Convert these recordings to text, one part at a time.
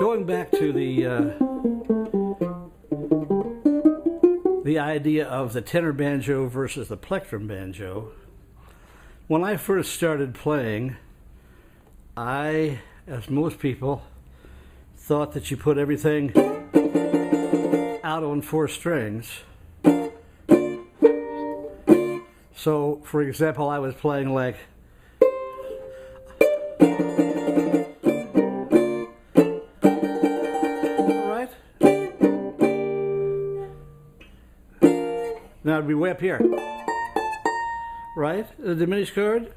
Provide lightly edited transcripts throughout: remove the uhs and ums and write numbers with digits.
going back to the idea of the tenor banjo versus the plectrum banjo, when I first started playing, I, as most people, thought that you put everything out on 4 strings. So, for example, I was playing like now it'd be way up here, right? The diminished chord.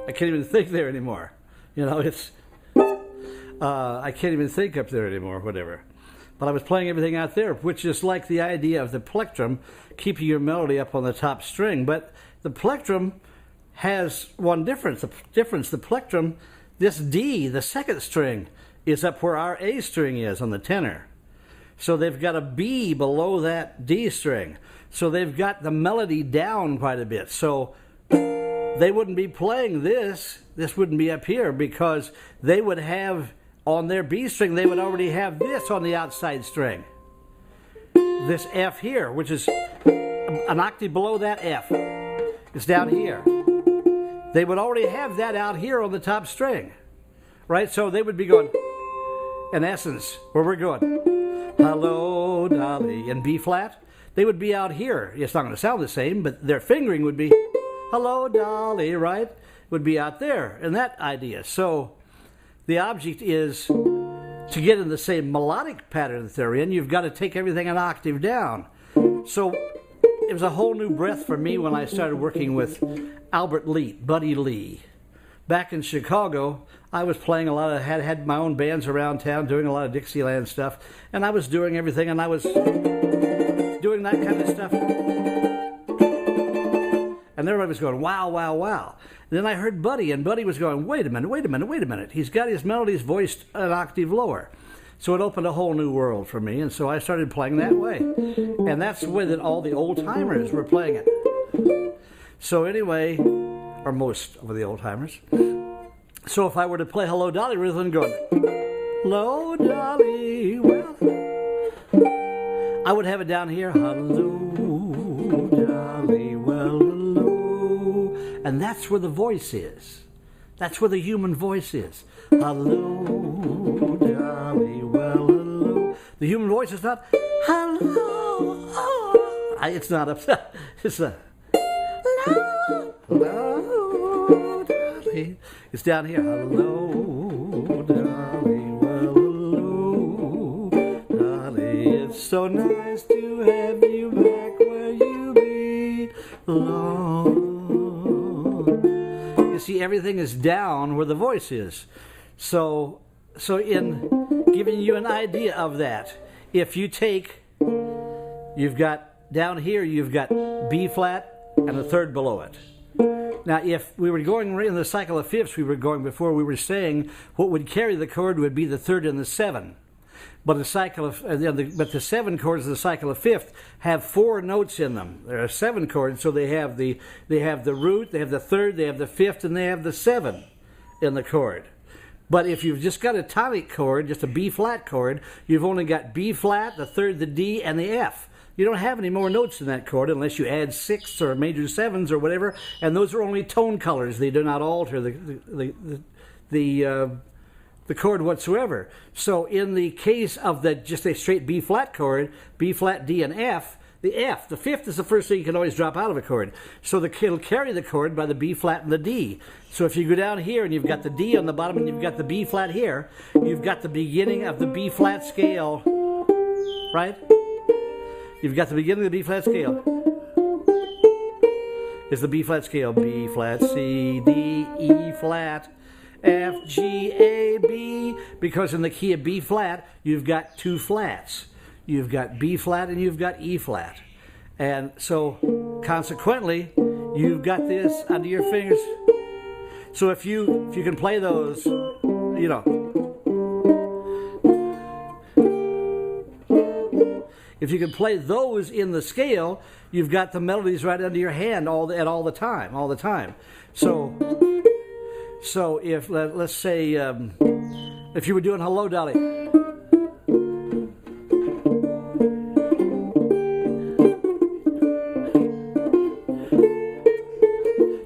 I can't even think there anymore. You know, it's I can't even think up there anymore, whatever. But I was playing everything out there, which is like the idea of the plectrum, keeping your melody up on the top string. But the plectrum has one difference. The plectrum, this D, the second string, is up where our A string is on the tenor. So they've got a B below that D string. So they've got the melody down quite a bit. So they wouldn't be playing this. This wouldn't be up here because they would have, on their B string, they would already have this on the outside string. This F here, which is an octave below that F. It's down here. They would already have that out here on the top string, right? So they would be going, in essence, where we're going, hello, Dolly, in B flat. They would be out here. It's not going to sound the same, but their fingering would be, hello, Dolly, right? Would be out there, and that idea. So the object is to get in the same melodic pattern that they're in, you've got to take everything an octave down. So it was a whole new breath for me when I started working with Albert Lee, Buddy Lee. Back in Chicago, I was playing a lot of, had my own bands around town, doing a lot of Dixieland stuff, and I was doing everything, and I was doing that kind of stuff. And everybody was going, wow, wow, wow. And then I heard Buddy, and Buddy was going, wait a minute, wait a minute, wait a minute. He's got his melodies voiced an octave lower. So it opened a whole new world for me, and so I started playing that way. And that's the way that all the old-timers were playing it. So anyway, or most of the old-timers. So if I were to play Hello, Dolly, rather than going, hello, Dolly, well, I would have it down here, hello, Dolly, well, hello. And that's where the voice is. That's where the human voice is. Hello, Dolly, well, hello. The human voice is not, hello, oh. It's not upset. It's a, hello, hello, Dolly. It's down here. Hello, Dolly, well, hello, Dolly. It's so nice to have you back where you belong. You see, everything is down where the voice is. So in giving you an idea of that, if you take, you've got down here, you've got B flat and a third below it. Now, if we were going in the cycle of fifths, we were going before, we were saying what would carry the chord would be the third and the 7. But the cycle of, but the 7 chords of the cycle of fifth have 4 notes in them. There are 7 chords, so they have the root, they have the third, they have the fifth, and they have the 7 in the chord. But if you've just got a tonic chord, just a B flat chord, you've only got B flat, the third, the D, and the F. You don't have any more notes in that chord unless you add 6ths or major 7s or whatever, and those are only tone colors. They do not alter the chord whatsoever. So in the case of just a straight B flat chord, B flat, D, and F, the fifth is the first thing you can always drop out of a chord. So it'll carry the chord by the B flat and the D. So if you go down here and you've got the D on the bottom and you've got the B flat here, you've got the beginning of the B flat scale, right? You've got the beginning of the B flat scale. It's the B flat scale. B flat, C, D, E flat, F, G, A, B. Because in the key of B flat, you've got 2 flats. You've got B flat and you've got E flat. And so, consequently, you've got this under your fingers. So if you can play those, if you can play those in the scale, you've got the melodies right under your hand all the time. So if let's say if you were doing Hello Dolly,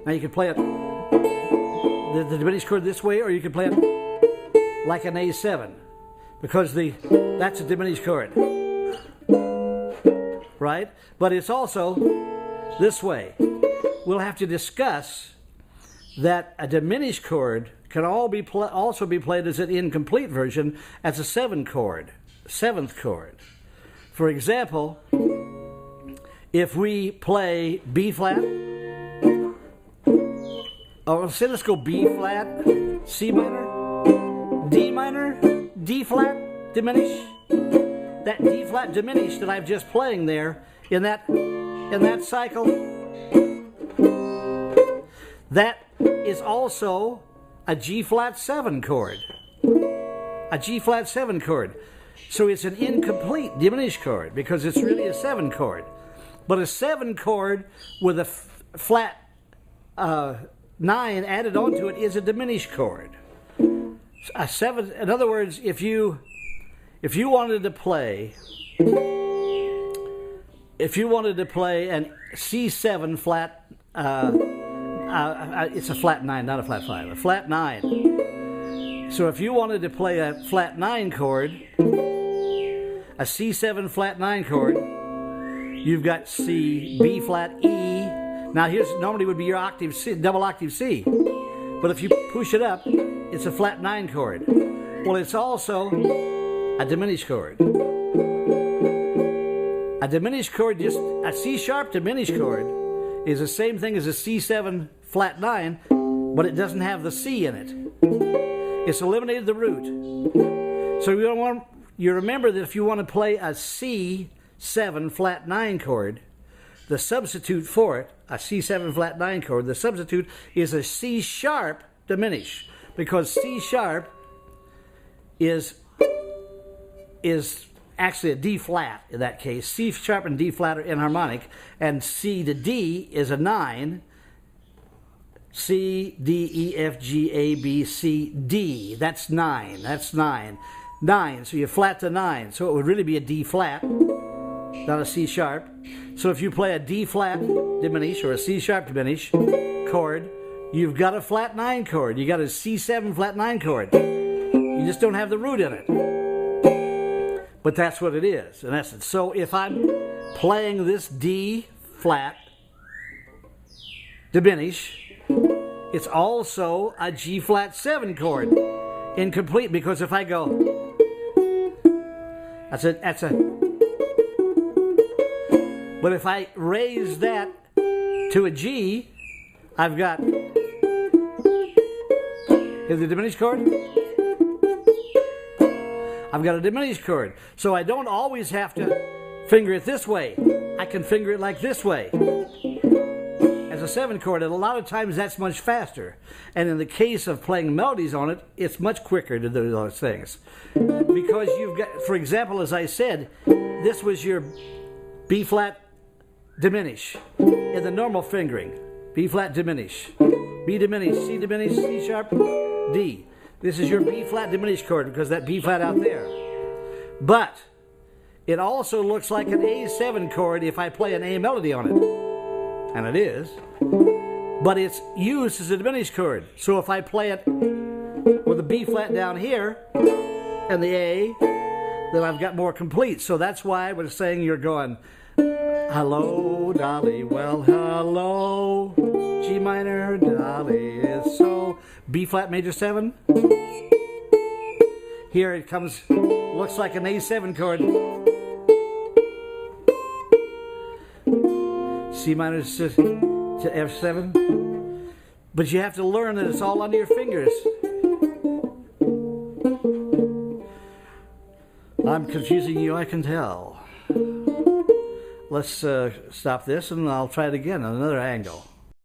now you can play it the diminished chord this way, or you can play it like an A7, because that's a diminished chord, right? But it's also this way. We'll have to discuss that a diminished chord can also be played as an incomplete version as a seventh chord. For example, if we play B flat, let's go B flat, C minor, D minor, D flat, diminish. That D flat diminish that I'm just playing there in that cycle, that is also a G flat 7 chord. A G flat 7 chord. So it's an incomplete diminished chord because it's really a 7 chord. But a 7 chord with a flat 9 added onto it is a diminished chord. A 7, in other words, if you wanted to play an C7 flat, it's a flat 9, not a flat 5, a flat 9. So if you wanted to play a flat 9 chord, a C7 flat 9 chord, you've got C, B flat, E. Now here's normally would be your octave C, double octave C. But if you push it up, it's a flat 9 chord. Well, it's also a diminished chord. A diminished chord, just a C sharp diminished chord, is the same thing as a C7 flat 9, but it doesn't have the C in it. It's eliminated the root. So you remember that if you want to play a C7 flat 9 chord, the substitute for it, a C7 flat 9 chord, the substitute is a C sharp diminish, because C sharp is actually a D flat in that case. C sharp and D flat are inharmonic, and C to D is a 9. C, D, E, F, G, A, B, C, D. That's 9. That's 9. 9. So you flat to 9. So it would really be a D flat, not a C sharp. So if you play a D flat diminish or a C sharp diminish chord, you've got a flat 9 chord. You got a C7 flat 9 chord. You just don't have the root in it. But that's what it is, in essence. So if I'm playing this D flat diminish, it's also a G flat 7 chord, incomplete, because if I go, that's a. But if I raise that to a G, I've got, here's the diminished chord. I've got a diminished chord. So I don't always have to finger it this way. I can finger it like this way as a 7 chord, and a lot of times that's much faster. And in the case of playing melodies on it, it's much quicker to do those things. Because you've got, for example, as I said, this was your B flat diminish in the normal fingering. B flat diminish, B diminish, C diminish, C sharp, D. This is your B flat diminished chord because that B flat out there. But it also looks like an A7 chord if I play an A melody on it. And it is. But it's used as a diminished chord. So if I play it with a B flat down here and the A, then I've got more complete. So that's why I was saying you're going, hello, Dolly, well, hello, G minor, Dolly is so, B flat major 7. Here it comes, looks like an A7 chord. C minor to F7. But you have to learn that it's all under your fingers. I'm confusing you, I can tell. Let's stop this and I'll try it again on another angle.